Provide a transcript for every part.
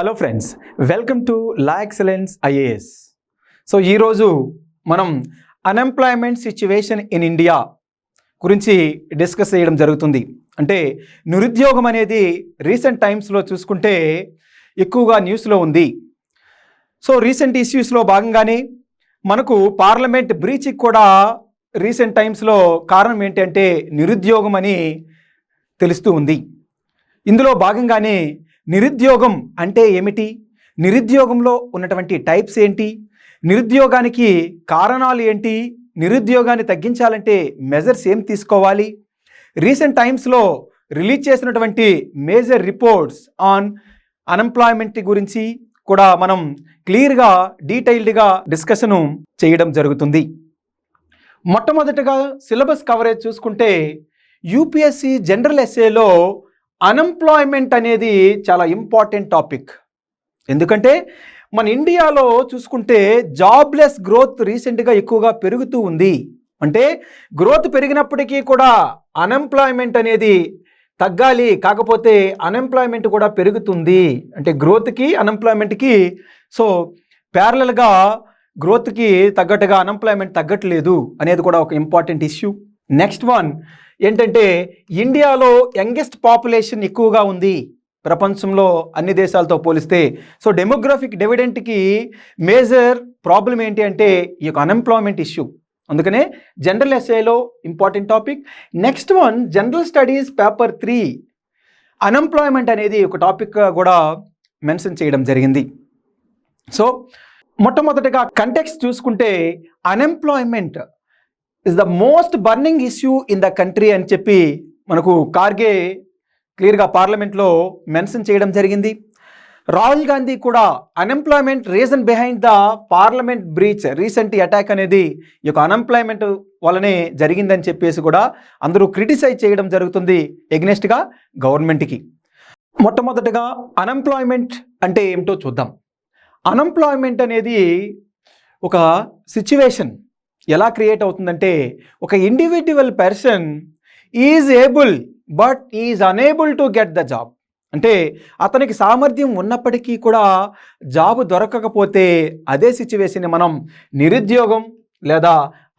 Hello friends, welcome to law excellence IAS. So ఈరోజు మనం unemployment situation in India గురించి discuss చేయడం జరుగుతుంది. అంటే నిరుద్యోగం అనేది రీసెంట్ టైమ్స్లో చూసుకుంటే ఎక్కువగా న్యూస్లో ఉంది. సో రీసెంట్ ఇష్యూస్లో భాగంగానే మనకు పార్లమెంట్ బ్రీచ్కి కూడా రీసెంట్ టైమ్స్లో కారణం ఏంటంటే నిరుద్యోగం అని తెలుస్తూ ఉంది. ఇందులో భాగంగానే నిరుద్యోగం అంటే ఏమిటి, నిరుద్యోగంలో ఉన్నటువంటి టైప్స్ ఏంటి, నిరుద్యోగానికి కారణాలు ఏంటి, నిరుద్యోగాన్ని తగ్గించాలంటే మెజర్స్ ఏం తీసుకోవాలి, రీసెంట్ టైమ్స్లో రిలీజ్ చేసినటువంటి మేజర్ రిపోర్ట్స్ ఆన్ అన్ఎంప్లాయ్మెంట్ గురించి కూడా మనం క్లియర్గా డీటెయిల్డ్గా డిస్కషను చేయడం జరుగుతుంది. మొట్టమొదటిగా సిలబస్ కవరేజ్ చూసుకుంటే యూపీఎస్సీ జనరల్ ఎస్ఏలో అన్ఎంప్లాయ్మెంట్ అనేది చాలా ఇంపార్టెంట్ టాపిక్. ఎందుకంటే మన ఇండియాలో చూసుకుంటే జాబ్లెస్ గ్రోత్ రీసెంట్గా ఎక్కువగా పెరుగుతూ ఉంది. అంటే గ్రోత్ పెరిగినప్పటికీ కూడా అన్ఎంప్లాయ్మెంట్ అనేది తగ్గాలి, కాకపోతే అన్ఎంప్లాయ్మెంట్ కూడా పెరుగుతుంది. అంటే గ్రోత్కి అన్ఎంప్లాయ్మెంట్కి సో ప్యారలల్గా గ్రోత్కి తగ్గట్టుగా అన్ఎంప్లాయ్మెంట్ తగ్గట్లేదు అనేది కూడా ఒక ఇంపార్టెంట్ ఇష్యూ. నెక్స్ట్ వన్ ఏంటంటే ఇండియాలో యంగెస్ట్ పాపులేషన్ ఎక్కువగా ఉంది ప్రపంచంలో అన్ని దేశాలతో పోలిస్తే. సో డెమోగ్రఫిక్ డివిడెంట్కి మేజర్ ప్రాబ్లం ఏంటి అంటే ఈ యొక్క అన్ఎంప్లాయ్మెంట్ ఇష్యూ. అందుకనే జనరల్ ఎస్ఏలో important topic. Next one general studies paper 3 unemployment అనేది ఒక టాపిక్ కూడా మెన్షన్ చేయడం జరిగింది. సో మొట్టమొదటిగా కంటెక్స్ట్ చూసుకుంటే unemployment is the most burning issue in the country అని చెప్పి మనకు కార్గే క్లియర్గా పార్లమెంట్లో మెన్షన్ చేయడం జరిగింది. రాహుల్ గాంధీ కూడా unemployment reason behind the parliament breach, recent attack అనేది ఈ యొక్క అన్ఎంప్లాయ్మెంట్ వల్లనే జరిగిందని చెప్పేసి కూడా అందరూ క్రిటిసైజ్ చేయడం జరుగుతుంది ఎగ్నెస్ట్గా గవర్నమెంట్కి. మొట్టమొదటిగా అన్ఎంప్లాయ్మెంట్ అంటే ఏమిటో చూద్దాం. అన్ఎంప్లాయ్మెంట్ అనేది ఒక సిచ్యువేషన్ ఎలా క్రియేట్ అవుతుందంటే ఒక individual person is able but is unable to get the job. అంటే అతనికి సామర్థ్యం ఉన్నప్పటికీ కూడా జాబ్ దొరకకపోతే అదే సిచ్యువేషన్ని మనం నిరుద్యోగం లేదా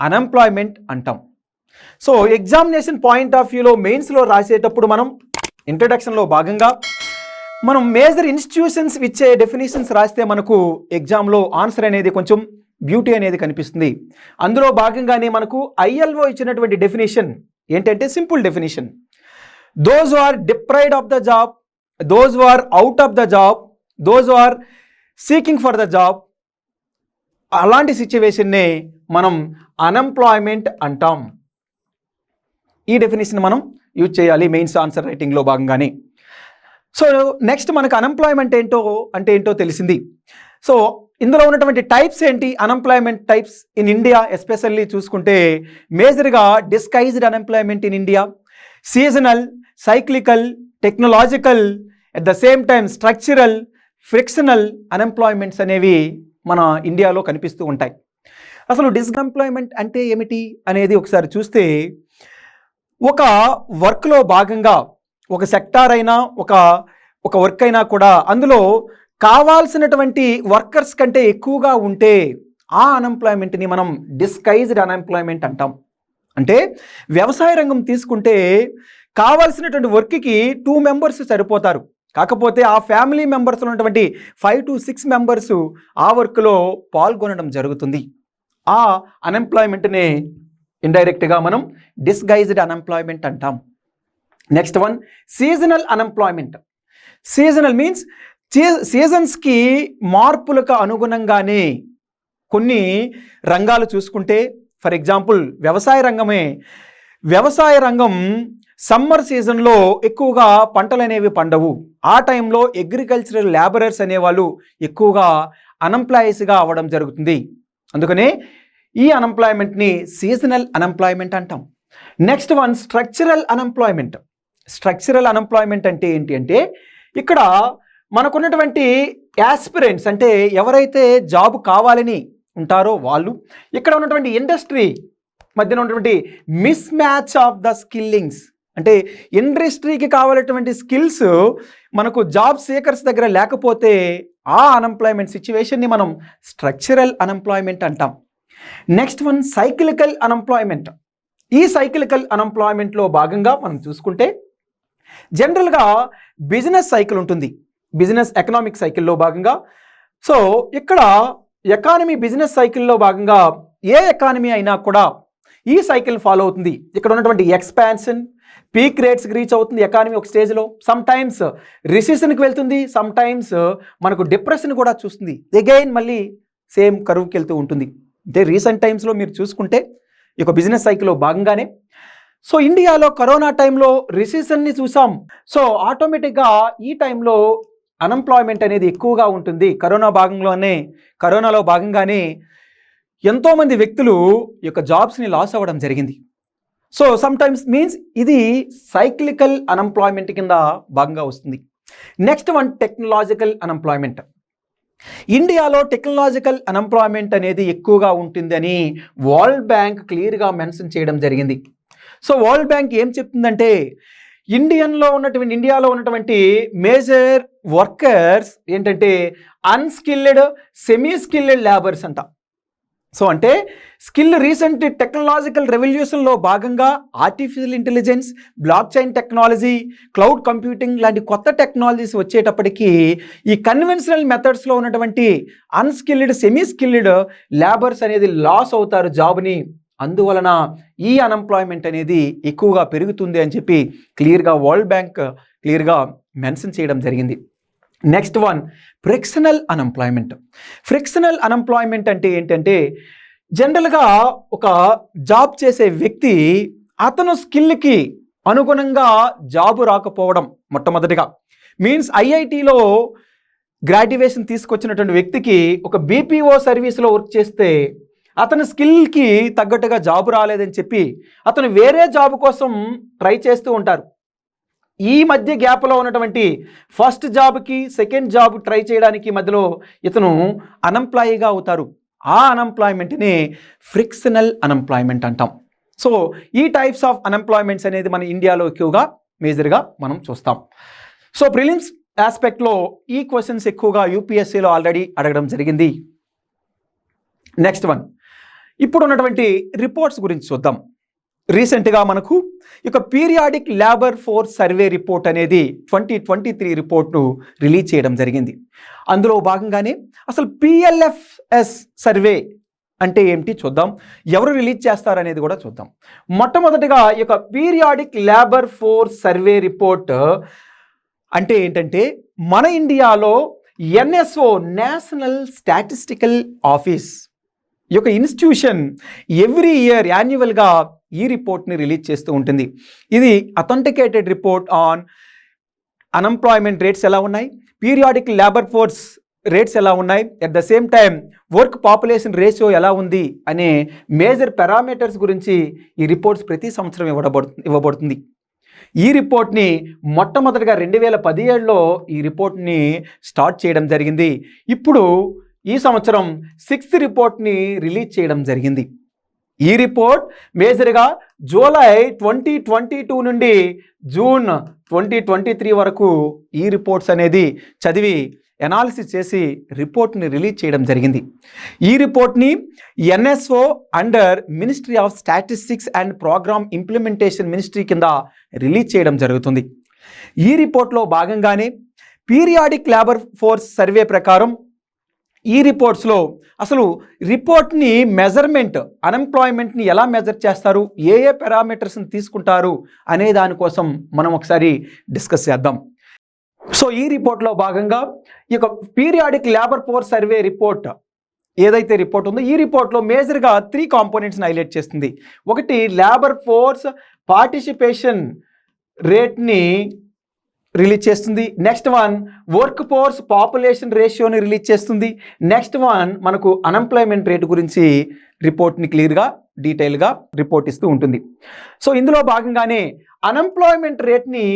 అన్ఎంప్లాయ్మెంట్ అంటాం. సో ఎగ్జామినేషన్ పాయింట్ ఆఫ్ వ్యూలో మెయిన్స్లో రాసేటప్పుడు మనం ఇంట్రడక్షన్లో భాగంగా మనం మేజర్ ఇన్స్టిట్యూషన్స్ ఇచ్చే డెఫినేషన్స్ రాస్తే మనకు ఎగ్జామ్లో ఆన్సర్ అనేది కొంచెం బ్యూటీ అనేది కనిపిస్తుంది. అందులో భాగంగానే మనకు ఐఎల్ఓ ఇచ్చినటువంటి డెఫినేషన్ ఏంటంటే simple definition, those who are deprived of the job, those who are out of the job, those who are seeking for the job. అలాంటి సిచ్యువేషన్నే మనం అన్ఎంప్లాయ్మెంట్ అంటాం. ఈ డెఫినేషన్ మనం యూజ్ చేయాలి మెయిన్స్ ఆన్సర్ రైటింగ్లో భాగంగానే. సో నెక్స్ట్ మనకు అన్ఎంప్లాయ్మెంట్ ఏంటో తెలిసింది. సో ఇందులో ఉన్నటువంటి టైప్స్ ఏంటి, unemployment types in India especially చూసుకుంటే మేజర్గా disguised unemployment in India, seasonal, cyclical, technological, at the same time structural, frictional unemployments అనేవి మన ఇండియాలో కనిపిస్తూ ఉంటాయి. అసలు డిస్ఎంప్లాయ్మెంట్ అంటే ఏమిటి అనేది ఒకసారి చూస్తే ఒక వర్క్లో భాగంగా ఒక సెక్టార్ అయినా ఒక వర్క్ అయినా కూడా అందులో కావాల్సినటువంటి వర్కర్స్ కంటే ఎక్కువగా ఉంటే ఆ అన్ఎంప్లాయ్మెంట్ని మనం డిస్గైజ్డ్ అన్ఎంప్లాయ్మెంట్ అంటాం. అంటే వ్యవసాయ రంగం తీసుకుంటే కావాల్సినటువంటి వర్క్కి 2 మెంబర్స్ సరిపోతారు, కాకపోతే ఆ ఫ్యామిలీ మెంబర్స్ ఉన్నటువంటి 5 to 6 మెంబర్స్ ఆ వర్క్లో పాల్గొనడం జరుగుతుంది. ఆ అన్ఎంప్లాయ్మెంట్నే ఇండైరెక్ట్గా మనం డిస్గైజ్డ్ అన్ఎంప్లాయ్మెంట్ అంటాం. Next one seasonal unemployment. Seasonal means సీజన్స్కి మార్పులకు అనుగుణంగానే కొన్ని రంగాలు చూసుకుంటే ఫర్ ఎగ్జాంపుల్ వ్యవసాయ రంగం సమ్మర్ సీజన్లో ఎక్కువగా పంటలు అనేవి పండవు. ఆ టైంలో అగ్రికల్చరల్ లేబరర్స్ అనేవాళ్ళు ఎక్కువగా అన్ఎంప్లాయీస్గా అవ్వడం జరుగుతుంది. అందుకనే ఈ అన్ఎంప్లాయ్మెంట్ని సీజనల్ అన్ఎంప్లాయ్మెంట్ అంటాం. Next one structural unemployment. Structural unemployment అంటే ఏంటి అంటే ఇక్కడ మనకున్నటువంటి యాస్పిరెంట్స్ అంటే ఎవరైతే జాబ్ కావాలని ఉంటారో వాళ్ళు, ఇక్కడ ఉన్నటువంటి ఇండస్ట్రీ మధ్యన ఉన్నటువంటి మిస్ మ్యాచ్ ఆఫ్ ద స్కిల్లింగ్స్ అంటే ఇండస్ట్రీకి కావాలటువంటి స్కిల్స్ మనకు జాబ్ సీకర్స్ దగ్గర లేకపోతే ఆ అన్ఎంప్లాయ్మెంట్ సిచ్యువేషన్ని మనం స్ట్రక్చరల్ అన్ఎంప్లాయ్మెంట్ అంటాం. Next one cyclical unemployment. ఈ సైక్లికల్ అన్ఎంప్లాయ్మెంట్లో భాగంగా మనం చూసుకుంటే జనరల్గా బిజినెస్ సైకిల్ ఉంటుంది, బిజినెస్ ఎకనామిక్ సైకిల్లో భాగంగా. సో ఇక్కడ ఎకానమీ బిజినెస్ సైకిల్లో భాగంగా ఏ ఎకానమీ అయినా కూడా ఈ సైకిల్ ఫాలో అవుతుంది. ఇక్కడ ఉన్నటువంటి ఎక్స్పాన్షన్ పీక్ రేట్స్కి రీచ్ అవుతుంది ఎకానమీ ఒక స్టేజ్లో, సమ్ టైమ్స్ రిసెషన్కి వెళ్తుంది, సమ్ టైమ్స్ మనకు డిప్రెషన్ కూడా చూస్తుంది, అగైన్ మళ్ళీ సేమ్ కరువుకి వెళ్తూ ఉంటుంది. అంటే రీసెంట్ టైమ్స్లో మీరు చూసుకుంటే ఈ యొక్క బిజినెస్ సైకిల్లో భాగంగానే సో ఇండియాలో కరోనా టైంలో రిసెషన్ని చూసాం. సో ఆటోమేటిక్గా ఈ టైంలో అన్ఎంప్లాయ్మెంట్ అనేది ఎక్కువగా ఉంటుంది. కరోనాలో భాగంగానే ఎంతోమంది వ్యక్తులు ఈ యొక్క జాబ్స్ని లాస్ అవ్వడం జరిగింది. సో సమ్ టైమ్స్ మీన్స్ ఇది సైక్లికల్ అన్ఎంప్లాయ్మెంట్ కింద భాగంగా వస్తుంది. Next one technological unemployment. ఇండియాలో టెక్నాలజికల్ అన్ఎంప్లాయ్మెంట్ అనేది ఎక్కువగా ఉంటుందని వరల్డ్ బ్యాంక్ క్లియర్గా మెన్షన్ చేయడం జరిగింది. సో వరల్డ్ బ్యాంక్ ఏం చెప్తుందంటే ఇండియాలో ఉన్నటువంటి మేజర్ వర్కర్స్ ఏంటంటే అన్స్కిల్డ్, సెమీ స్కిల్డ్ లేబర్స్ అంట. సో అంటే రీసెంట్ టెక్నాలజికల్ రెవల్యూషన్లో భాగంగా artificial intelligence, block chain technology, cloud computing లాంటి కొత్త టెక్నాలజీస్ వచ్చేటప్పటికీ ఈ కన్వెన్షనల్ మెథడ్స్లో ఉన్నటువంటి అన్స్కిల్డ్, సెమీ స్కిల్డ్ లేబర్స్ అనేది లాస్ అవుతారు జాబ్ని. అందువలన ఈ అన్ఎంప్లాయ్మెంట్ అనేది ఎక్కువగా పెరుగుతుంది అని చెప్పి క్లియర్గా వరల్డ్ బ్యాంక్ క్లియర్గా మెన్షన్ చేయడం జరిగింది. Next one frictional unemployment. Frictional unemployment అంటే ఏంటంటే జనరల్గా ఒక జాబ్ చేసే వ్యక్తి అతను స్కిల్కి అనుగుణంగా జాబు రాకపోవడం మొట్టమొదటిగా మీన్స్ ఐఐటిలో గ్రాడ్యుయేషన్ తీసుకొచ్చినటువంటి వ్యక్తికి ఒక బీపీఓ సర్వీస్లో వర్క్ చేస్తే అతని స్కిల్కి తగ్గట్టుగా జాబు రాలేదని చెప్పి అతను వేరే జాబ్ కోసం ట్రై చేస్తూ ఉంటారు. ఈ మధ్య గ్యాప్లో ఉన్నటువంటి ఫస్ట్ జాబ్కి సెకండ్ జాబ్ ట్రై చేయడానికి మధ్యలో ఇతను అన్ఎంప్లాయీగా అవుతారు. ఆ అన్ఎంప్లాయ్మెంట్ని ఫ్రిక్షనల్ అన్ఎంప్లాయ్మెంట్ అంటాం. సో ఈ టైప్స్ ఆఫ్ అన్ఎంప్లాయ్మెంట్స్ అనేది మన ఇండియాలో ఎక్కువగా మేజర్గా మనం చూస్తాం. సో ప్రిలిమ్స్ ఆస్పెక్ట్లో ఈ క్వశ్చన్స్ ఎక్కువగా యూపీఎస్సీలో ఆల్రెడీ అడగడం జరిగింది. నెక్స్ట్ వన్ ఇప్పుడు ఉన్నటువంటి రిపోర్ట్స్ గురించి చూద్దాం. రీసెంట్గా మనకు ఇక periodic labour force survey report అనేది 2023 రిపోర్ట్ను రిలీజ్ చేయడం జరిగింది. అందులో భాగంగానే అసలు పిఎల్ఎఫ్ఎస్ సర్వే అంటే ఏమిటి చూద్దాం, ఎవరు రిలీజ్ చేస్తారనేది కూడా చూద్దాం. మొట్టమొదటిగా ఈ యొక్క periodic labour force survey report అంటే ఏంటంటే మన ఇండియాలో ఎన్ఎస్ఓ నేషనల్ స్టాటిస్టికల్ ఆఫీస్ ఈ యొక్క ఇన్స్టిట్యూషన్ ఎవ్రీ ఇయర్ యాన్యువల్గా ఈ రిపోర్ట్ని రిలీజ్ చేస్తూ ఉంటుంది. ఇది authenticated report on unemployment rates ఎలా ఉన్నాయి, పీరియాడిక్ లేబర్ ఫోర్స్ రేట్స్ ఎలా ఉన్నాయి, at the same time work population ratio ఎలా ఉంది అనే మేజర్ పారామీటర్స్ గురించి ఈ రిపోర్ట్స్ ప్రతి సంవత్సరం ఇవ్వబడుతుంది. ఈ రిపోర్ట్ని మొట్టమొదటిగా 2017లో ఈ రిపోర్ట్ని స్టార్ట్ చేయడం జరిగింది. ఇప్పుడు ఈ సంవత్సరం 6th రిపోర్ట్ని రిలీజ్ చేయడం జరిగింది. ఈ రిపోర్ట్ మేజర్గా జూలై 2022 నుండి జూన్ 2023 వరకు ఈ రిపోర్ట్స్ అనేది చదివి ఎనాలిసిస్ చేసి రిపోర్ట్ని రిలీజ్ చేయడం జరిగింది. ఈ రిపోర్ట్ని NSO under ministry of statistics and programme implementation ministry కింద రిలీజ్ చేయడం జరుగుతుంది. ఈ రిపోర్ట్లో భాగంగానే పీరియాడిక్ లేబర్ ఫోర్స్ సర్వే ప్రకారం ఈ రిపోర్ట్స్లో అసలు రిపోర్ట్ని మెజర్మెంట్ అన్ఎంప్లాయ్మెంట్ని ఎలా మెజర్ చేస్తారు, ఏ పారామీటర్స్ని తీసుకుంటారు అనే దానికోసం మనం ఒకసారి డిస్కస్ చేద్దాం. సో ఈ రిపోర్ట్లో భాగంగా ఈ యొక్క periodic labour force survey report ఏదైతే రిపోర్ట్ ఉందో ఈ రిపోర్ట్లో మేజర్గా 3 కాంపోనెంట్స్ని హైలైట్ చేస్తుంది. ఒకటి లేబర్ ఫోర్స్ పార్టిసిపేషన్ రేట్ని రిలీజ్ చేస్తుంది. Next one work force population రేషియోని రిలీజ్ చేస్తుంది. నెక్స్ట్ వన్ మనకు అన్ఎంప్లాయ్మెంట్ రేట్ గురించి రిపోర్ట్ని క్లియర్గా డీటెయిల్గా రిపోర్ట్ ఇస్తూ ఉంటుంది. సో ఇందులో భాగంగానే అన్ఎంప్లాయ్మెంట్ రేట్ని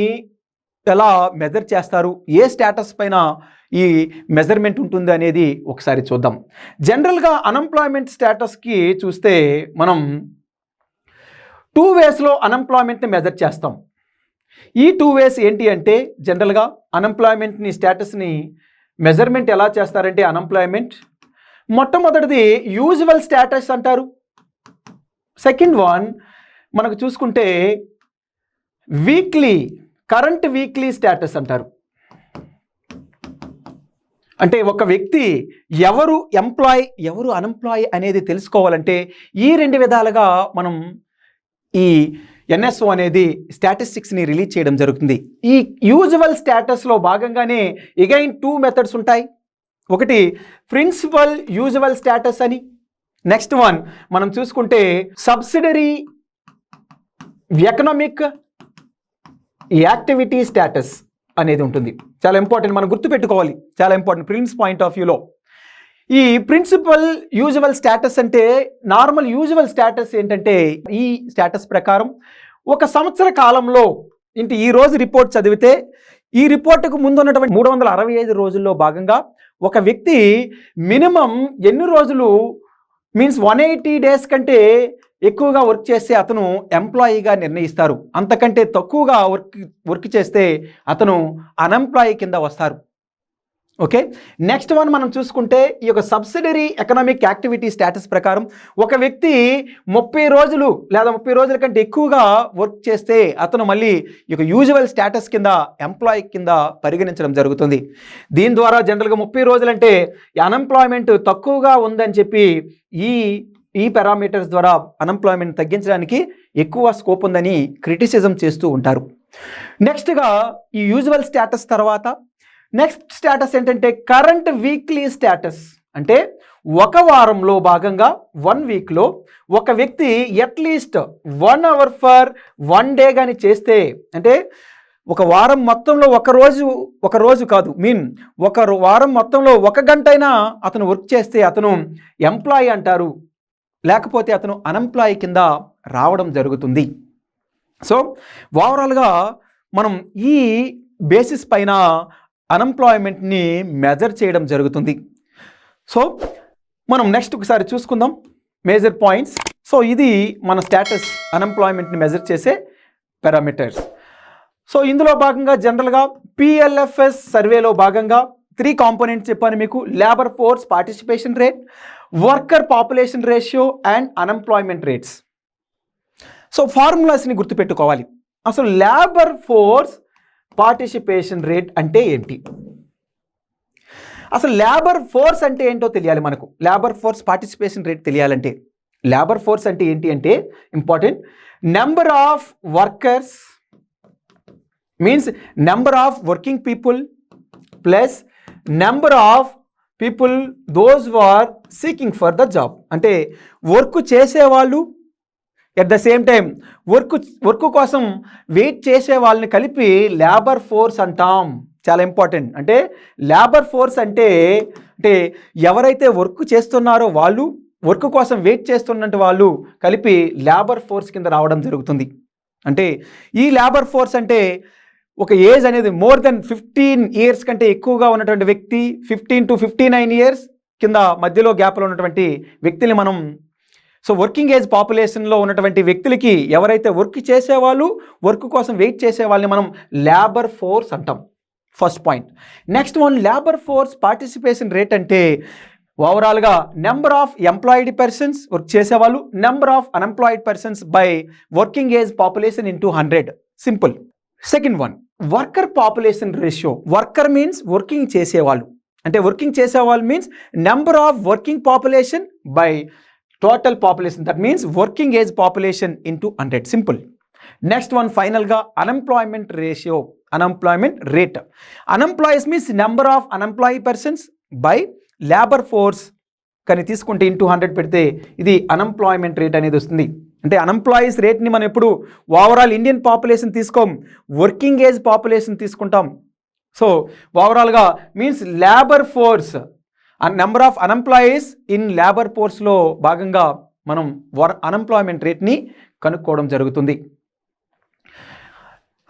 ఎలా మెజర్ చేస్తారు, ఏ స్టేటస్ పైన ఈ మెజర్మెంట్ ఉంటుంది అనేది ఒకసారి చూద్దాం. జనరల్గా అన్ఎంప్లాయ్మెంట్ స్టేటస్కి చూస్తే మనం 2 వేస్లో అన్ఎంప్లాయ్మెంట్ని మెజర్ చేస్తాం. ఈ 2 వేస్ ఏంటి అంటే జనరల్గా అన్ఎంప్లాయ్మెంట్ని స్టేటస్ని మెజర్మెంట్ ఎలా చేస్తారంటే అన్ఎంప్లాయ్మెంట్ మొట్టమొదటిది యూజువల్ స్టేటస్ అంటారు. సెకండ్ వన్ మనకు చూసుకుంటే కరెంట్ వీక్లీ స్టేటస్ అంటారు. అంటే ఒక వ్యక్తి ఎవరు ఎంప్లాయ్ ఎవరు అన్ఎంప్లాయ్ అనేది తెలుసుకోవాలంటే ఈ 2 విధాలుగా మనం ఈ ఎన్ఎస్ఓ అనేది స్టాటిస్టిక్స్ని రిలీజ్ చేయడం జరుగుతుంది. ఈ యూజువల్ స్టేటస్లో భాగంగానే ఎగైన్ 2 మెథడ్స్ ఉంటాయి. ఒకటి ప్రిన్సిపల్ యూజువల్ స్టేటస్ అని, నెక్స్ట్ వన్ మనం చూసుకుంటే సబ్సిడరీ ఎకనామిక్ యాక్టివిటీ స్టేటస్ అనేది ఉంటుంది. చాలా ఇంపార్టెంట్, మనం గుర్తుపెట్టుకోవాలి, చాలా ఇంపార్టెంట్ ప్రిలిమ్స్ పాయింట్ ఆఫ్ వ్యూలో. ఈ ప్రిన్సిపల్ యూజువల్ స్టేటస్ అంటే నార్మల్ యూజువల్ స్టేటస్ ఏంటంటే ఈ స్టేటస్ ప్రకారం ఒక సంవత్సర కాలంలో ఈ రోజు రిపోర్ట్ చదివితే ఈ రిపోర్టుకు ముందు ఉన్నటువంటి 365 రోజుల్లో భాగంగా ఒక వ్యక్తి మినిమం ఎన్ని రోజులు మీన్స్ 180 డేస్ కంటే ఎక్కువగా వర్క్ చేస్తే అతను ఎంప్లాయీగా నిర్ణయిస్తారు. అంతకంటే తక్కువగా వర్క్ చేస్తే అతను అన్ఎంప్లాయీ కింద వస్తారు. ఓకే, నెక్స్ట్ వన్ మనం చూసుకుంటే ఈ యొక్క సబ్సిడరీ ఎకనామిక్ యాక్టివిటీ స్టేటస్ ప్రకారం ఒక వ్యక్తి 30 రోజులు లేదా 30 రోజుల కంటే ఎక్కువగా వర్క్ చేస్తే అతను మళ్ళీ ఈ యొక్క యూజువల్ స్టేటస్ కింద ఎంప్లాయీ కింద పరిగణించడం జరుగుతుంది. దీని ద్వారా జనరల్గా 30 రోజులు అంటే అన్ఎంప్లాయ్మెంట్ తక్కువగా ఉందని చెప్పి ఈ పారామీటర్స్ ద్వారా అన్ఎంప్లాయ్మెంట్ తగ్గించడానికి ఎక్కువ స్కోప్ ఉందని క్రిటిసిజం చేస్తూ ఉంటారు. నెక్స్ట్గా ఈ యూజువల్ స్టేటస్ తర్వాత నెక్స్ట్ స్టేటస్ ఏంటంటే కరెంట్ వీక్లీ స్టేటస్. అంటే ఒక వారంలో భాగంగా 1 వీక్లో ఒక వ్యక్తి అట్లీస్ట్ 1 అవర్ ఫర్ 1 డే కానీ చేస్తే, అంటే ఒక వారం మొత్తంలో ఒక రోజు కాదు ఒక వారం మొత్తంలో 1 గంట అయినా అతను వర్క్ చేస్తే అతను ఎంప్లాయీ అంటారు, లేకపోతే అతను అన్ఎంప్లాయీ కింద రావడం జరుగుతుంది. సో ఓవరాల్గా మనం ఈ బేసిస్ పైన అన్ఎంప్లాయ్మెంట్ని మెజర్ చేయడం జరుగుతుంది. సో మనం నెక్స్ట్ ఒకసారి చూసుకుందాం మేజర్ పాయింట్స్. సో ఇది మన స్టేటస్ అన్ఎంప్లాయ్మెంట్ని మెజర్ చేసే పారామీటర్స్. సో ఇందులో భాగంగా జనరల్గా పిఎల్ఎఫ్ఎస్ సర్వేలో భాగంగా 3 కాంపోనెంట్స్ చెప్పాను మీకు: labour force participation rate, worker population ratio and unemployment rates. So ఫార్ములాస్ని గుర్తుపెట్టుకోవాలి. అసలు లేబర్ ఫోర్స్ పార్టిసిపేషన్ రేట్ అంటే ఏంటి, అసలు లేబర్ ఫోర్స్ అంటే ఏంటో తెలియాలి మనకు. లేబర్ ఫోర్స్ పార్టిసిపేషన్ రేట్ తెలియాలంటే లేబర్ ఫోర్స్ అంటే ఏంటి అంటే important, number of workers means number of working people plus number of people those who are seeking for the job. అంటే వర్క్ చేసేవాళ్ళు at the same time work కోసం wait చేసే వాళ్ళని కలిపి లేబర్ ఫోర్స్ అంటాం. చాలా ఇంపార్టెంట్. అంటే లేబర్ ఫోర్స్ అంటే ఎవరైతే వర్క్ చేస్తున్నారో వాళ్ళు, వర్క్ కోసం వెయిట్ చేస్తున్నట్టు వాళ్ళు కలిపి లేబర్ ఫోర్స్ కింద రావడం జరుగుతుంది. అంటే ఈ లేబర్ ఫోర్స్ అంటే ఒక ఏజ్ అనేది మోర్ దెన్ 15 ఇయర్స్ కంటే ఎక్కువగా ఉన్నటువంటి వ్యక్తి, 15 to 59 ఇయర్స్ కింద మధ్యలో గ్యాప్లో ఉన్నటువంటి వ్యక్తిని మనం, సో వర్కింగ్ ఏజ్ పాపులేషన్లో ఉన్నటువంటి వ్యక్తులకి ఎవరైతే వర్క్ చేసేవాళ్ళు, వర్క్ కోసం వెయిట్ చేసే వాళ్ళని మనం లేబర్ ఫోర్స్ అంటాం. First point. Next one, labour force participation rate అంటే ఓవరాల్గా number of employed persons work చేసేవాళ్ళు, number of unemployed persons by working age population into 100. Simple. Second one, worker population ratio. Worker means working చేసేవాళ్ళు, అంటే working చేసేవాళ్ళు means number of working population by total population, that means working age population into 100. Simple. Next one ఫైనల్గా unemployment ratio, unemployment rate. Unemployees means number of అన్ఎంప్లాయీ persons by labour force కానీ తీసుకుంటే into 100 పెడితే ఇది unemployment rate అనేది వస్తుంది. అంటే unemployees రేట్ని మనం ఎప్పుడు ఓవరాల్ ఇండియన్ పాపులేషన్ తీసుకోం, వర్కింగ్ ఏజ్ పాపులేషన్ తీసుకుంటాం. సో ఓవరాల్గా means labour force number of unemployees in labour ఫోర్స్లో భాగంగా మనం అన్ఎంప్లాయ్మెంట్ రేట్ని కనుక్కోవడం జరుగుతుంది.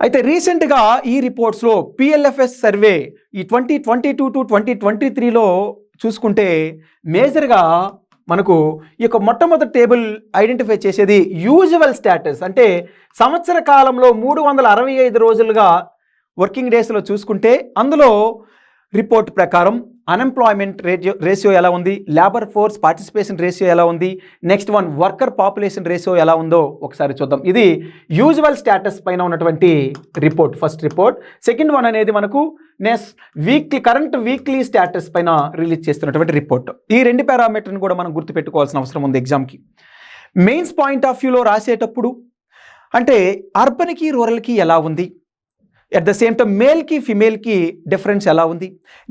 అయితే రీసెంట్గా ఈ రిపోర్ట్స్లో పిఎల్ఎఫ్ఎస్ సర్వే ఈ 2022 to 2023లో చూసుకుంటే మేజర్గా మనకు ఈ యొక్క మొట్టమొదటి టేబుల్ ఐడెంటిఫై చేసేది యూజువల్ స్టేటస్, అంటే సంవత్సర కాలంలో 365 రోజులుగా వర్కింగ్ డేస్లో చూసుకుంటే అందులో రిపోర్ట్ ప్రకారం అన్ఎంప్లాయ్మెంట్ రేషియో ఎలా ఉంది, లేబర్ ఫోర్స్ పార్టిసిపేషన్ రేషియో ఎలా ఉంది, next one worker population ratio ఎలా ఉందో ఒకసారి చూద్దాం. ఇది యూజువల్ స్టేటస్ పైన ఉన్నటువంటి report, first report. Second one అనేది మనకు కరెంట్ వీక్లీ స్టేటస్ పైన రిలీజ్ చేస్తున్నటువంటి రిపోర్ట్. ఈ రెండు పారామీటర్ని కూడా మనం గుర్తుపెట్టుకోవాల్సిన అవసరం ఉంది ఎగ్జామ్కి. మెయిన్స్ పాయింట్ ఆఫ్ వ్యూలో రాసేటప్పుడు అంటే అర్బన్కి రూరల్కి ఎలా ఉంది, ఎట్ ద సేమ్ టైం మేల్కి ఫిమేల్కి డిఫరెన్స్ ఎలా ఉంది.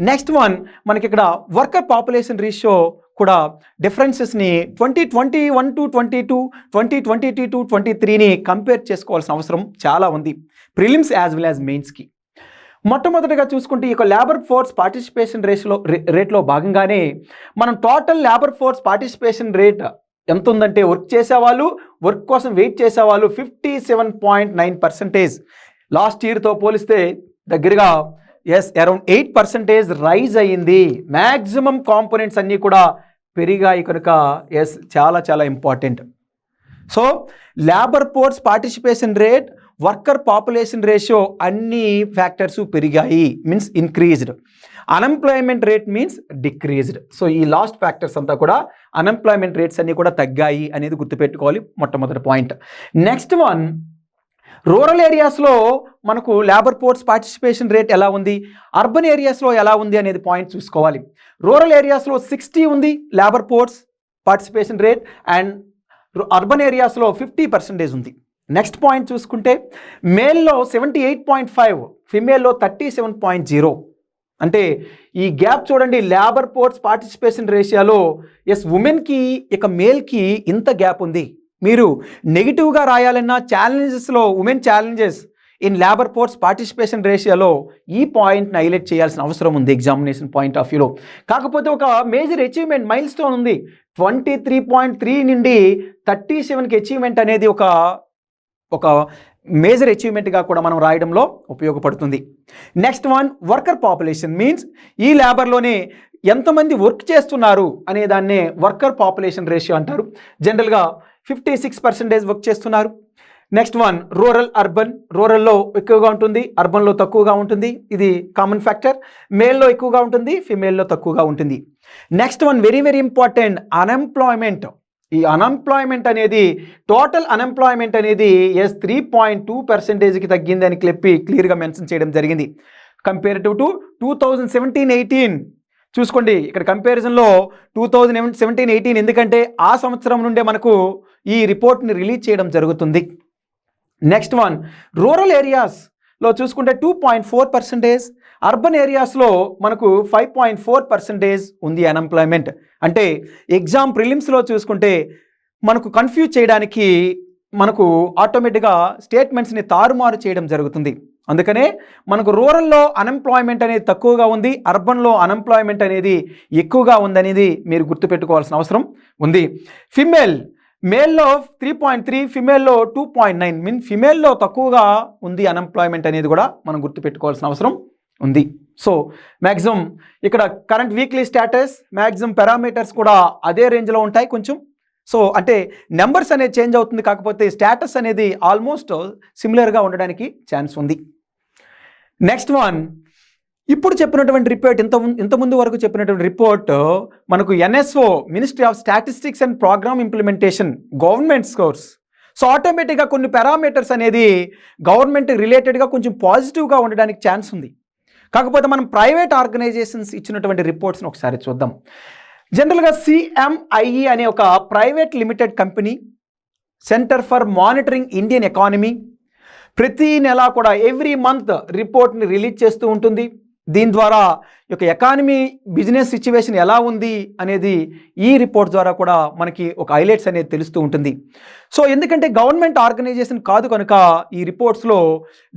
నెక్స్ట్ వన్ మనకి ఇక్కడ వర్కర్ పాపులేషన్ రేషియో కూడా డిఫరెన్సెస్ని 2021 to 22, 2022 to 23ని కంపేర్ చేసుకోవాల్సిన అవసరం చాలా ఉంది ప్రిలిమ్స్ యాజ్ వెల్ యాజ్ మెయిన్స్కి. మొట్టమొదటిగా చూసుకుంటే ఈ యొక్క లేబర్ ఫోర్స్ పార్టిసిపేషన్ రేట్లో భాగంగానే మనం total labour force participation rate ఎంత ఉందంటే వర్క్ చేసేవాళ్ళు, వర్క్ కోసం వెయిట్ చేసేవాళ్ళు 57.9%. లాస్ట్ ఇయర్తో పోలిస్తే దగ్గరగా అరౌండ్ 8% రైజ్ అయ్యింది. మ్యాక్సిమం కాంపోనెంట్స్ అన్నీ కూడా పెరిగాయి కనుక చాలా చాలా important. So labour force participation rate, worker population ratio అన్ని ఫ్యాక్టర్స్ పెరిగాయి, means increased. Unemployment rate means decreased. So ఈ లాస్ట్ ఫ్యాక్టర్స్ అంతా కూడా అన్ఎంప్లాయ్మెంట్ రేట్స్ అన్నీ కూడా తగ్గాయి అనేది గుర్తుపెట్టుకోవాలి, మొట్టమొదటి పాయింట్. నెక్స్ట్ వన్, రూరల్ ఏరియాస్లో మనకు లేబర్ ఫోర్స్ పార్టిసిపేషన్ రేట్ ఎలా ఉంది, అర్బన్ ఏరియాస్లో ఎలా ఉంది అనేది పాయింట్ చూసుకోవాలి. రూరల్ ఏరియాస్లో 60 ఉంది labour force participation rate, and urban ఏరియాస్లో 50% ఉంది. నెక్స్ట్ పాయింట్ చూసుకుంటే మేల్లో 78.5, ఫిమేల్లో 37.0. అంటే ఈ గ్యాప్ చూడండి, లేబర్ ఫోర్స్ పార్టిసిపేషన్ రేషియోలో ఉమెన్కి ఇక మేల్కి ఇంత గ్యాప్ ఉంది. మీరు నెగిటివ్గా రాయాలన్నా ఛాలెంజెస్లో women challenges in labour force participation రేషియోలో ఈ పాయింట్ని హైలైట్ చేయాల్సిన అవసరం ఉంది ఎగ్జామినేషన్ పాయింట్ ఆఫ్ వ్యూలో. కాకపోతే ఒక మేజర్ అచీవ్మెంట్ మైల్ స్టోన్ ఉంది. 23.3 నుండి 37కి అచీవ్మెంట్ అనేది ఒక మేజర్ అచీవ్మెంట్గా కూడా మనం రాయడంలో ఉపయోగపడుతుంది. Next one, worker population means ఈ లేబర్లోనే ఎంతమంది వర్క్ చేస్తున్నారు అనే దాన్నే వర్కర్ పాపులేషన్ రేషియో అంటారు. జనరల్గా 56% వర్క్ చేస్తున్నారు. Next one, rural urban. రూరల్లో ఎక్కువగా ఉంటుంది, అర్బన్లో తక్కువగా ఉంటుంది. ఇది కామన్ ఫ్యాక్టర్. మేల్లో ఎక్కువగా ఉంటుంది, ఫిమేల్లో తక్కువగా ఉంటుంది. Next one, very very important, unemployment. ఈ అన్ఎంప్లాయ్మెంట్ అనేది టోటల్ అన్ఎంప్లాయ్మెంట్ అనేది 3.2%కి తగ్గిందని క్లియర్గా మెన్షన్ చేయడం జరిగింది. కంపేరిటివ్ టు 2017-18 చూసుకోండి. ఇక్కడ కంపారిజన్లో 2017-18 ఎందుకంటే ఆ సంవత్సరం నుండే మనకు ఈ రిపోర్ట్ని రిలీజ్ చేయడం జరుగుతుంది. నెక్స్ట్ వన్, రూరల్ ఏరియాస్లో చూసుకుంటే 2.4%, అర్బన్ ఏరియాస్లో మనకు 5.4% ఉంది అన్ఎంప్లాయ్మెంట్. అంటే ఎగ్జామ్ ప్రిలిమ్స్లో చూసుకుంటే మనకు కన్ఫ్యూజ్ చేయడానికి మనకు ఆటోమేటిక్గా స్టేట్మెంట్స్ని తారుమారు చేయడం జరుగుతుంది. అందుకనే మనకు రూరల్లో అన్ఎంప్లాయ్మెంట్ అనేది తక్కువగా ఉంది, అర్బన్లో అన్ఎంప్లాయ్మెంట్ అనేది ఎక్కువగా ఉందనేది మీరు గుర్తుపెట్టుకోవాల్సిన అవసరం ఉంది. మేల్లో 3.3, ఫిమేల్లో 2.9, మీన్ ఫిమేల్లో తక్కువగా ఉంది అన్ఎంప్లాయ్మెంట్ అనేది కూడా మనం గుర్తుపెట్టుకోవాల్సిన అవసరం ఉంది. సో మ్యాక్సిమం ఇక్కడ current weekly status, maximum parameters కూడా అదే రేంజ్లో ఉంటాయి కొంచెం. సో అంటే నెంబర్స్ అనేది చేంజ్ అవుతుంది, కాకపోతే స్టేటస్ అనేది ఆల్మోస్ట్ సిమిలర్గా ఉండడానికి ఛాన్స్ ఉంది. నెక్స్ట్ వన్, ఇప్పుడు చెప్పినటువంటి రిపోర్ట్, ఇంతకుముందు వరకు చెప్పినటువంటి రిపోర్ట్ మనకు NSO, ministry of statistics and programme implementation, government sources. So ఆటోమేటిక్గా కొన్ని పారామీటర్స్ అనేది గవర్నమెంట్ రిలేటెడ్గా కొంచెం పాజిటివ్గా ఉండడానికి ఛాన్స్ ఉంది. కాకపోతే మనం ప్రైవేట్ ఆర్గనైజేషన్స్ ఇచ్చినటువంటి రిపోర్ట్స్ని ఒకసారి చూద్దాం. జనరల్గా CMIE అనే ఒక private limited company, centre for monitoring Indian economy, ప్రతి నెల కూడా ఎవ్రీ మంత్ రిపోర్ట్ని రిలీజ్ చేస్తూ ఉంటుంది. దీని ద్వారా ఈ యొక్క ఎకానమీ బిజినెస్ సిచ్యువేషన్ ఎలా ఉంది అనేది ఈ రిపోర్ట్ ద్వారా కూడా మనకి ఒక హైలైట్స్ అనేది తెలుస్తూ ఉంటుంది. సో ఎందుకంటే గవర్నమెంట్ ఆర్గనైజేషన్ కాదు కనుక ఈ రిపోర్ట్స్లో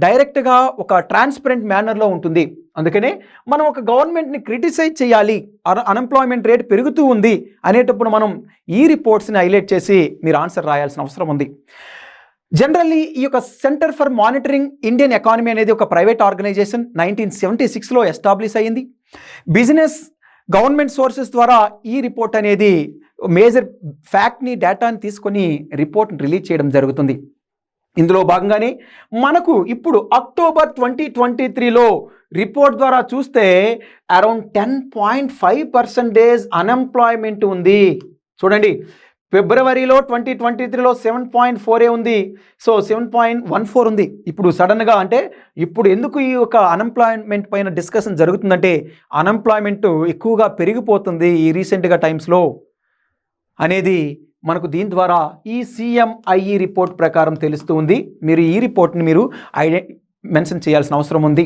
డైరెక్ట్గా ఒక ట్రాన్స్పరెంట్ మేనర్లో ఉంటుంది. అందుకనే మనం ఒక గవర్నమెంట్ని క్రిటిసైజ్ చేయాలి, అన్ఎంప్లాయ్మెంట్ రేట్ పెరుగుతూ ఉంది అనేటప్పుడు మనం ఈ రిపోర్ట్స్ని హైలైట్ చేసి మీరు ఆన్సర్ రాయాల్సిన అవసరం ఉంది. జనరల్లీ ఈ యొక్క centre for monitoring Indian economy అనేది ఒక ప్రైవేట్ ఆర్గనైజేషన్, 1976లో ఎస్టాబ్లిష్ అయ్యింది. బిజినెస్ గవర్నమెంట్ సోర్సెస్ ద్వారా ఈ రిపోర్ట్ అనేది మేజర్ ఫ్యాక్ట్ని డేటాని తీసుకొని రిపోర్ట్ని రిలీజ్ చేయడం జరుగుతుంది. ఇందులో భాగంగానే మనకు ఇప్పుడు అక్టోబర్ 2023లో రిపోర్ట్ ద్వారా చూస్తే అరౌండ్ 10.5% అన్ఎంప్లాయ్మెంట్ ఉంది. చూడండి, ఫిబ్రవరిలో 2023లో 7.4 ఉంది, సో 7.14 ఉంది. ఇప్పుడు సడన్గా అంటే ఇప్పుడు ఎందుకు ఈ యొక్క అన్ఎంప్లాయ్మెంట్ పైన డిస్కషన్ జరుగుతుందంటే అన్ఎంప్లాయ్మెంట్ ఎక్కువగా పెరిగిపోతుంది ఈ రీసెంట్గా టైమ్స్లో అనేది మనకు దీని ద్వారా ఈ CMIE రిపోర్ట్ ప్రకారం తెలుస్తూ ఉంది. మీరు ఈ రిపోర్ట్ని మీరు మెన్షన్ చేయాల్సిన అవసరం ఉంది.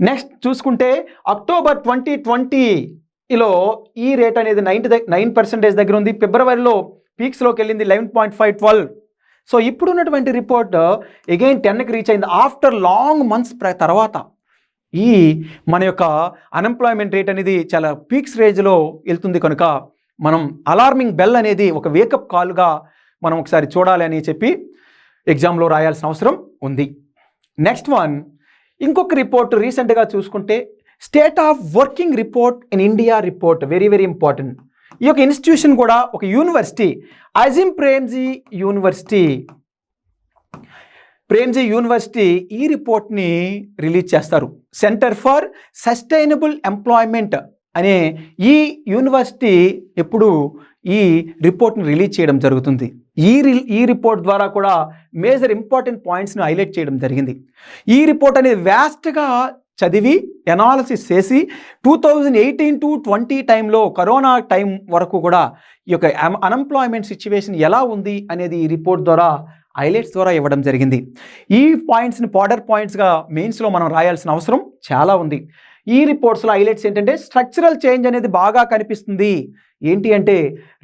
నెక్స్ట్ చూసుకుంటే అక్టోబర్ 2020లో ఈ రేట్ అనేది 9% దగ్గర ఉంది. ఫిబ్రవరిలో పీక్స్లోకి వెళ్ళింది 11.512. సో ఇప్పుడున్నటువంటి రిపోర్ట్ అగైన్ 10కి రీచ్ అయింది ఆఫ్టర్ లాంగ్ మంత్స్ తర్వాత. ఈ మన యొక్క అన్ఎంప్లాయ్మెంట్ రేట్ అనేది చాలా పీక్స్ రేంజ్లో వెళ్తుంది కనుక మనం అలార్మింగ్ బెల్ అనేది ఒక వేకప్ కాల్గా మనం ఒకసారి చూడాలి అని చెప్పి ఎగ్జామ్లో రాయాల్సిన అవసరం ఉంది. నెక్స్ట్ వన్, ఇంకొక రిపోర్ట్ రీసెంట్గా చూసుకుంటే state of working report in India report, very very important. ఈ యొక్క ఇన్స్టిట్యూషన్ కూడా ఒక యూనివర్సిటీ, అజిమ్ ప్రేమ్జీ యూనివర్సిటీ ఈ రిపోర్ట్ని రిలీజ్ చేస్తారు. సెంటర్ ఫర్ సస్టైనబుల్ ఎంప్లాయ్మెంట్ అనే ఈ యూనివర్సిటీ ఎప్పుడు ఈ రిపోర్ట్ని రిలీజ్ చేయడం జరుగుతుంది. ఈ రిపోర్ట్ ద్వారా కూడా మేజర్ ఇంపార్టెంట్ పాయింట్స్ని హైలైట్ చేయడం జరిగింది. ఈ రిపోర్ట్ అనేది వ్యాస్ట్గా చదివి ఎనాలిసిస్ చేసి 2018 to 20 టైంలో కరోనా టైం వరకు కూడా ఈ యొక్క అన్ఎంప్లాయ్మెంట్ సిచ్యువేషన్ ఎలా ఉంది అనేది ఈ రిపోర్ట్ ద్వారా హైలైట్స్ ద్వారా ఇవ్వడం జరిగింది. ఈ పాయింట్స్ని పాడర్ పాయింట్స్గా మెయిన్స్లో మనం రాయాల్సిన అవసరం చాలా ఉంది. ఈ రిపోర్ట్స్లో హైలైట్స్ ఏంటంటే స్ట్రక్చరల్ చేంజ్ అనేది బాగా కనిపిస్తుంది. ఏంటి అంటే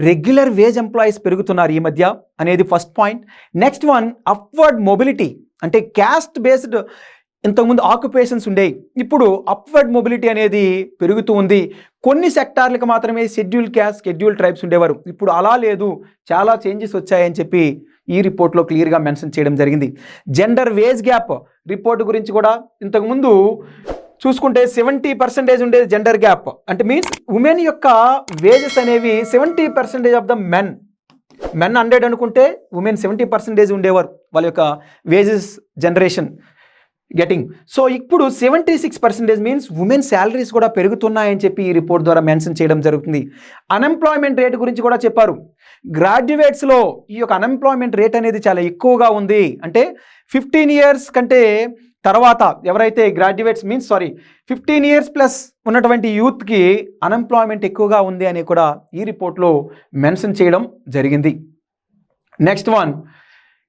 రెగ్యులర్ వేజ్ ఎంప్లాయీస్ పెరుగుతున్నారు ఈ మధ్య అనేది first point. Next one, upward mobility, అంటే క్యాస్ట్ బేస్డ్ ఇంతకుముందు ఆక్యుపేషన్స్ ఉండేవి, ఇప్పుడు అప్వర్డ్ మొబిలిటీ అనేది పెరుగుతూ ఉంది. కొన్ని సెక్టార్లకు మాత్రమే షెడ్యూల్ క్యాస్ట్, షెడ్యూల్ ట్రైబ్స్ ఉండేవారు, ఇప్పుడు అలా లేదు, చాలా చేంజెస్ వచ్చాయని చెప్పి ఈ రిపోర్ట్లో క్లియర్గా మెన్షన్ చేయడం జరిగింది. జెండర్ వేజ్ గ్యాప్ రిపోర్ట్ గురించి కూడా ఇంతకుముందు చూసుకుంటే 70% ఉండేది జెండర్ గ్యాప్, అంటే మీన్స్ ఉమెన్ యొక్క వేజెస్ అనేవి 70% ఆఫ్ ద మెన్ 100 అనుకుంటే ఉమెన్ 70% ఉండేవారు వాళ్ళ యొక్క వేజెస్ జనరేషన్ గెటింగ్. సో ఇప్పుడు 76% మీన్స్ ఉమెన్ శాలరీస్ కూడా పెరుగుతున్నాయని చెప్పి ఈ రిపోర్ట్ ద్వారా మెన్షన్ చేయడం జరుగుతుంది. అన్ఎంప్లాయ్మెంట్ రేట్ గురించి కూడా చెప్పారు. గ్రాడ్యుయేట్స్లో ఈ యొక్క అన్ఎంప్లాయ్మెంట్ రేట్ అనేది చాలా ఎక్కువగా ఉంది, అంటే 15 ఇయర్స్ కంటే తర్వాత ఎవరైతే గ్రాడ్యుయేట్స్ 15 ఇయర్స్ ప్లస్ ఉన్నటువంటి యూత్కి అన్ఎంప్లాయ్మెంట్ ఎక్కువగా ఉంది అని కూడా ఈ రిపోర్ట్లో మెన్షన్ చేయడం జరిగింది. నెక్స్ట్ వన్,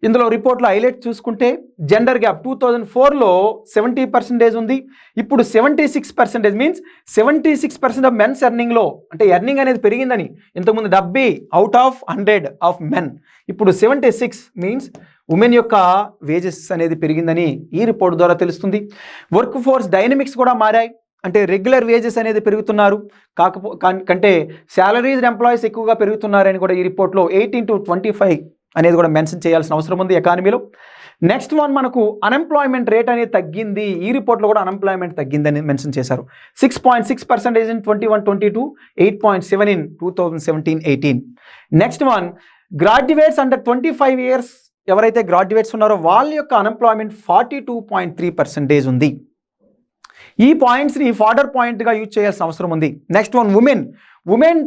ఇందులో రిపోర్ట్లో హైలైట్ చూసుకుంటే జెండర్ గ్యాప్ 2004లో 70% ఉంది, ఇప్పుడు 76% మీన్స్ 76% ఆఫ్ మెన్స్ ఎర్నింగ్లో, అంటే ఎర్నింగ్ అనేది పెరిగిందని. ఇంతకుముందు 70 అవుట్ ఆఫ్ 100 ఆఫ్ మెన్, ఇప్పుడు 76 మీన్స్ ఉమెన్ యొక్క వేజెస్ అనేది పెరిగిందని ఈ రిపోర్ట్ ద్వారా తెలుస్తుంది. వర్క్ ఫోర్స్ డైనమిక్స్ కూడా మారాయి, అంటే రెగ్యులర్ వేజెస్ అనేది పెరుగుతున్నారు కంటే శాలరీస్డ్ ఎంప్లాయీస్ ఎక్కువగా పెరుగుతున్నారని కూడా ఈ రిపోర్ట్లో 18 to 25 అనేది కూడా మెన్షన్ చేయాల్సిన అవసరం ఉంది ఎకానమీలో. నెక్స్ట్ వన్, మనకు అన్ఎంప్లాయ్మెంట్ రేట్ అనేది తగ్గింది, ఈ రిపోర్ట్లో కూడా అన్ఎంప్లాయ్మెంట్ తగ్గిందని మెన్షన్ చేశారు. 6.6% in 21-22, 8.7 in 2017-18. Next one, graduates under 25 years ఎవరైతే గ్రాడ్యుయేట్స్ ఉన్నారో వాళ్ళ యొక్క అన్ఎంప్లాయ్మెంట్ 42.3% ఉంది. ఈ పాయింట్స్ని ఫార్డర్ పాయింట్గా యూజ్ చేయాల్సిన అవసరం ఉంది. నెక్స్ట్ వన్, ఉమెన్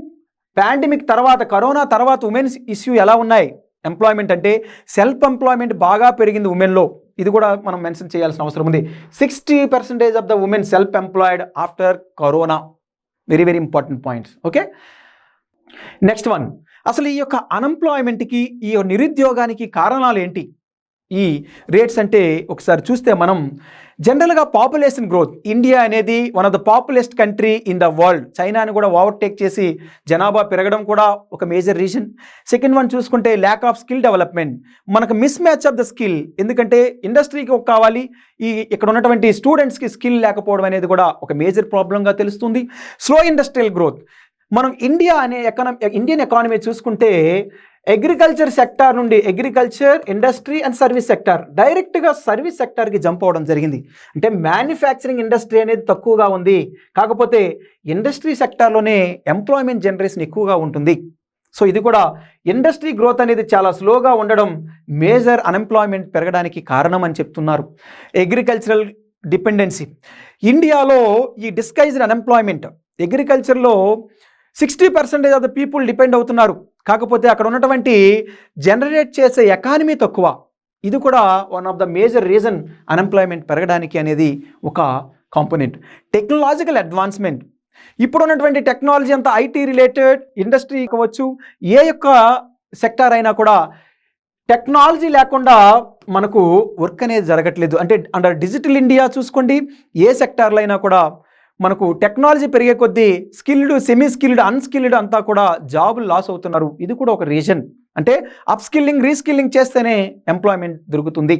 పాండమిక్ తర్వాత, కరోనా తర్వాత ఉమెన్స్ ఇష్యూ ఎలా ఉన్నాయి ఎంప్లాయ్మెంట్ అంటే సెల్ఫ్ ఎంప్లాయ్మెంట్ బాగా పెరిగింది ఉమెన్లో, ఇది కూడా మనం మెన్షన్ చేయాల్సిన అవసరం ఉంది. 60% of the women self employed after corona, very very important points. Okay, next one, అసలు ఈ యొక్క అన్ఎంప్లాయ్మెంట్కి, ఈ నిరుద్యోగానికి కారణాలు ఏంటి? ఈ రేట్స్ అంటే ఒకసారి చూస్తే మనం జనరల్గా పాపులేషన్ గ్రోత్, ఇండియా అనేది one of the populest country in the world, చైనాని కూడా ఓవర్టేక్ చేసి జనాభా పెరగడం కూడా ఒక మేజర్ రీజన్. సెకండ్ వన్ చూసుకుంటే ల్యాక్ ఆఫ్ స్కిల్ డెవలప్మెంట్, మనకు miss match of the skill, ఎందుకంటే ఇండస్ట్రీకి కావాలి, ఇక్కడ ఉన్నటువంటి స్టూడెంట్స్కి స్కిల్ లేకపోవడం అనేది కూడా ఒక మేజర్ ప్రాబ్లంగా తెలుస్తుంది. స్లో ఇండస్ట్రియల్ గ్రోత్, మనం ఇండియన్ ఎకానమీ చూసుకుంటే అగ్రికల్చర్ సెక్టార్ నుండి agriculture, industry and service sector డైరెక్ట్గా సర్వీస్ సెక్టార్కి జంప్ అవ్వడం జరిగింది. అంటే మ్యానుఫ్యాక్చరింగ్ ఇండస్ట్రీ అనేది తక్కువగా ఉంది, కాకపోతే ఇండస్ట్రీ సెక్టార్లోనే ఎంప్లాయ్మెంట్ జనరేషన్ ఎక్కువగా ఉంటుంది. సో ఇది కూడా ఇండస్ట్రీ గ్రోత్ అనేది చాలా స్లోగా ఉండడం మేజర్ అన్ఎంప్లాయ్మెంట్ పెరగడానికి కారణం అని చెప్తున్నారు. అగ్రికల్చరల్ డిపెండెన్సీ, ఇండియాలో ఈ డిస్గైజ్డ్ అన్ఎంప్లాయ్మెంట్, అగ్రికల్చర్లో 60% ఆఫ్ ద పీపుల్ డిపెండ్ అవుతున్నారు. కాకపోతే అక్కడ ఉన్నటువంటి జనరేట్ చేసే ఎకానమీ తక్కువ. ఇది కూడా one of the major reason unemployment పెరగడానికి అనేది ఒక కాంపోనెంట్. టెక్నాలజికల్ అడ్వాన్స్మెంట్, ఇప్పుడు ఉన్నటువంటి టెక్నాలజీ అంతా ఐటీ రిలేటెడ్ ఇండస్ట్రీ కావచ్చు, ఏ యొక్క సెక్టార్ అయినా కూడా టెక్నాలజీ లేకుండా మనకు వర్క్ అనేది జరగట్లేదు. అంటే అండర్ డిజిటల్ ఇండియా చూసుకోండి, ఏ సెక్టార్లో అయినా కూడా మనకు టెక్నాలజీ పెరిగే కొద్దీ స్కిల్డ్, సెమీ స్కిల్డ్, అన్స్కిల్డ్ అంతా కూడా జాబులు లాస్ అవుతున్నారు. ఇది కూడా ఒక రీజన్. అంటే అప్స్కిల్లింగ్, రీస్కిల్లింగ్ చేస్తేనే ఎంప్లాయ్మెంట్ దొరుకుతుంది.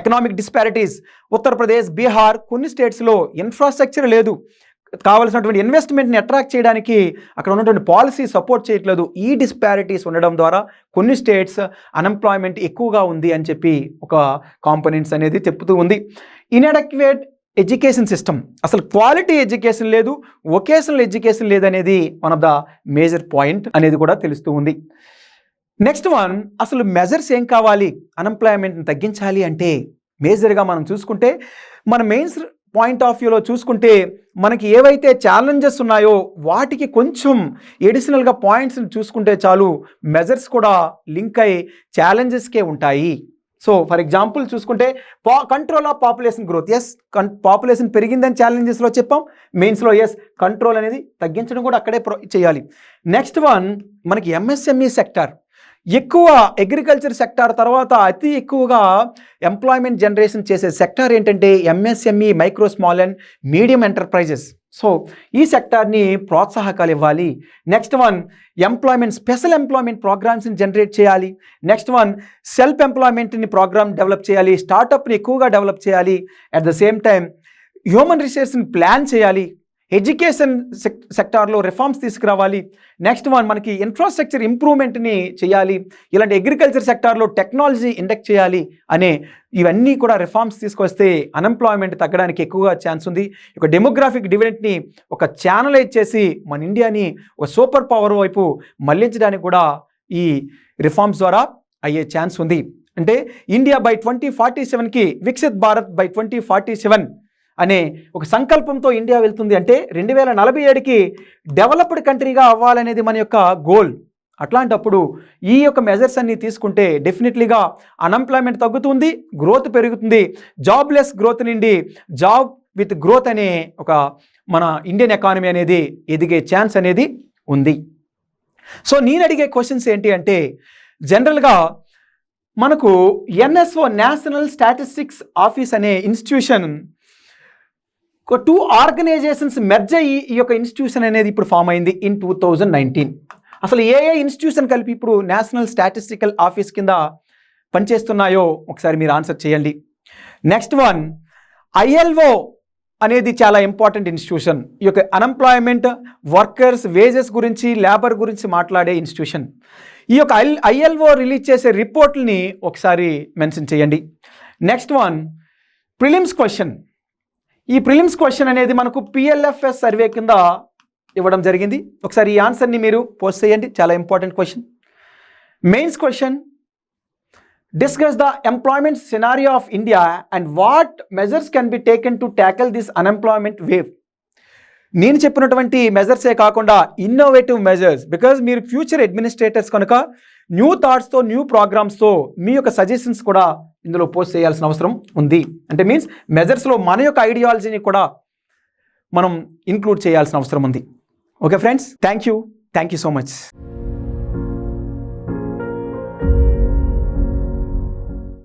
ఎకనామిక్ డిస్పారిటీస్, ఉత్తరప్రదేశ్, బీహార్ కొన్ని స్టేట్స్లో ఇన్ఫ్రాస్ట్రక్చర్ లేదు, కావాల్సినటువంటి ఇన్వెస్ట్మెంట్ని అట్రాక్ట్ చేయడానికి అక్కడ ఉన్నటువంటి పాలసీ సపోర్ట్ చేయట్లేదు. ఈ డిస్పారిటీస్ ఉండడం ద్వారా కొన్ని స్టేట్స్ అన్ఎంప్లాయ్మెంట్ ఎక్కువగా ఉంది అని చెప్పి ఒక కాంపోనెంట్స్ అనేది చెప్తూ ఉంది. ఇన్అడక్వేట్ ఎడ్యుకేషన్ సిస్టమ్, అసలు క్వాలిటీ ఎడ్యుకేషన్ లేదు, వొకేషనల్ ఎడ్యుకేషన్ లేదనేది one of the major point అనేది కూడా తెలుస్తూ ఉంది. నెక్స్ట్ వన్, అసలు మెజర్స్ ఏం కావాలి అన్ఎంప్లాయ్మెంట్ని తగ్గించాలి అంటే? మేజర్గా మనం చూసుకుంటే మన మెయిన్స్ పాయింట్ ఆఫ్ వ్యూలో చూసుకుంటే మనకి ఏవైతే ఛాలెంజెస్ ఉన్నాయో వాటికి కొంచెం ఎడిషనల్గా పాయింట్స్ని చూసుకుంటే చాలు, మెజర్స్ కూడా లింక్ అయ్యి ఛాలెంజెస్కే ఉంటాయి. సో ఫర్ ఎగ్జాంపుల్ చూసుకుంటే control of population growth, as population పెరిగిందని ఛాలెంజెస్లో చెప్పాం, మెయిన్స్లో ఎస్ కంట్రోల్ అనేది తగ్గించడం కూడా అక్కడే చేయాలి. నెక్స్ట్ వన్ మనకి ఎంఎస్ఎంఈ సెక్టార్, ఎక్కువ అగ్రికల్చర్ సెక్టార్ తర్వాత అతి ఎక్కువగా ఎంప్లాయ్మెంట్ జనరేషన్ చేసే సెక్టార్ ఏంటంటే MSME, micro small and medium enterprises. So ఈ సెక్టార్ని ప్రోత్సాహకాలు ఇవ్వాలి. Next one employment, special employment ప్రోగ్రామ్స్ని జనరేట్ చేయాలి. నెక్స్ట్ వన్ సెల్ఫ్ ఎంప్లాయ్మెంట్ని ప్రోగ్రామ్ డెవలప్ చేయాలి, స్టార్టప్ని ఎక్కువగా డెవలప్ చేయాలి. At the same time human రిసోర్స్ని ప్లాన్ చేయాలి. ఎడ్యుకేషన్ సెక్టార్లో రిఫార్మ్స్ తీసుకురావాలి. నెక్స్ట్ వన్ మనకి ఇన్ఫ్రాస్ట్రక్చర్ ఇంప్రూవ్మెంట్ని చేయాలి. ఇలాంటి అగ్రికల్చర్ సెక్టార్లో టెక్నాలజీ ఇండక్ట్ చేయాలి అనే ఇవన్నీ కూడా రిఫార్మ్స్ తీసుకొస్తే అన్ఎంప్లాయ్మెంట్ తగ్గడానికి ఎక్కువగా ఛాన్స్ ఉంది. ఒక డెమోగ్రాఫిక్ డివిడెంట్ని ఒక ఛానలైజ్ చేసి మన ఇండియాని ఒక సూపర్ పవర్ వైపు మళ్లించడానికి కూడా ఈ రిఫార్మ్స్ ద్వారా అయ్యే ఛాన్స్ ఉంది. అంటే ఇండియా బై 2047కి వికసిత్ భారత్ బై 2047 అనే ఒక సంకల్పంతో ఇండియా వెళ్తుంది. అంటే 2047కి డెవలప్డ్ కంట్రీగా అవ్వాలనేది మన యొక్క గోల్. అట్లాంటప్పుడు ఈ యొక్క మెజర్స్ అన్ని తీసుకుంటే డెఫినెట్లీగా అన్ఎంప్లాయ్మెంట్ తగ్గుతుంది, గ్రోత్ పెరుగుతుంది. జాబ్లెస్ గ్రోత్ నుండి జాబ్ విత్ గ్రోత్ అనే ఒక మన ఇండియన్ ఎకానమీ అనేది ఎదిగే ఛాన్స్ అనేది ఉంది. సో నేను అడిగే క్వశ్చన్స్ ఏంటి అంటే, జనరల్గా మనకు ఎన్ఎస్ఓ, నేషనల్ స్టాటిస్టిక్స్ ఆఫీస్ అనే ఇన్స్టిట్యూషన్, 2 ఆర్గనైజేషన్స్ మెర్జ్ అయ్యి ఈ యొక్క ఇన్స్టిట్యూషన్ అనేది ఇప్పుడు ఫామ్ అయింది ఇన్ 2019. అసలు ఏ ఇన్స్టిట్యూషన్ కలిపి ఇప్పుడు నేషనల్ స్టాటిస్టికల్ ఆఫీస్ కింద పనిచేస్తున్నాయో ఒకసారి మీరు ఆన్సర్ చేయండి. నెక్స్ట్ వన్ ఐఎల్ఓ అనేది చాలా ఇంపార్టెంట్ ఇన్స్టిట్యూషన్. ఈ యొక్క అన్ఎంప్లాయ్మెంట్, వర్కర్స్, వేజెస్ గురించి, లేబర్ గురించి మాట్లాడే ఇన్స్టిట్యూషన్. ఈ యొక్క ఐఎల్ఓ రిలీజ్ చేసే రిపోర్ట్ని ఒకసారి మెన్షన్ చేయండి. Next one prelims question. ఈ ప్రిలిమ్స్ క్వశ్చన్ అనేది మనకు PLFS సర్వే కింద ఇవ్వడం జరిగింది. ఒకసారి ఈ ఆన్సర్ని మీరు పోస్ట్ చేయండి, చాలా important question. Mains question, discuss the employment scenario of India and what measures can be taken to tackle this unemployment wave. నేను చెప్పినటువంటి మెజర్సే కాకుండా ఇన్నోవేటివ్ మెజర్స్, బికాజ్ మీరు ఫ్యూచర్ అడ్మినిస్ట్రేటర్స్ కనుక న్యూ థాట్స్తో, న్యూ ప్రోగ్రామ్స్తో మీ యొక్క సజెషన్స్ కూడా ఇందులో పోస్ట్ చేయాల్సిన అవసరం ఉంది. అంటే మీన్స్ మెజర్స్లో మన యొక్క ఐడియాలజీని కూడా మనం ఇంక్లూడ్ చేయాల్సిన అవసరం ఉంది. Okay friends, thank you so much.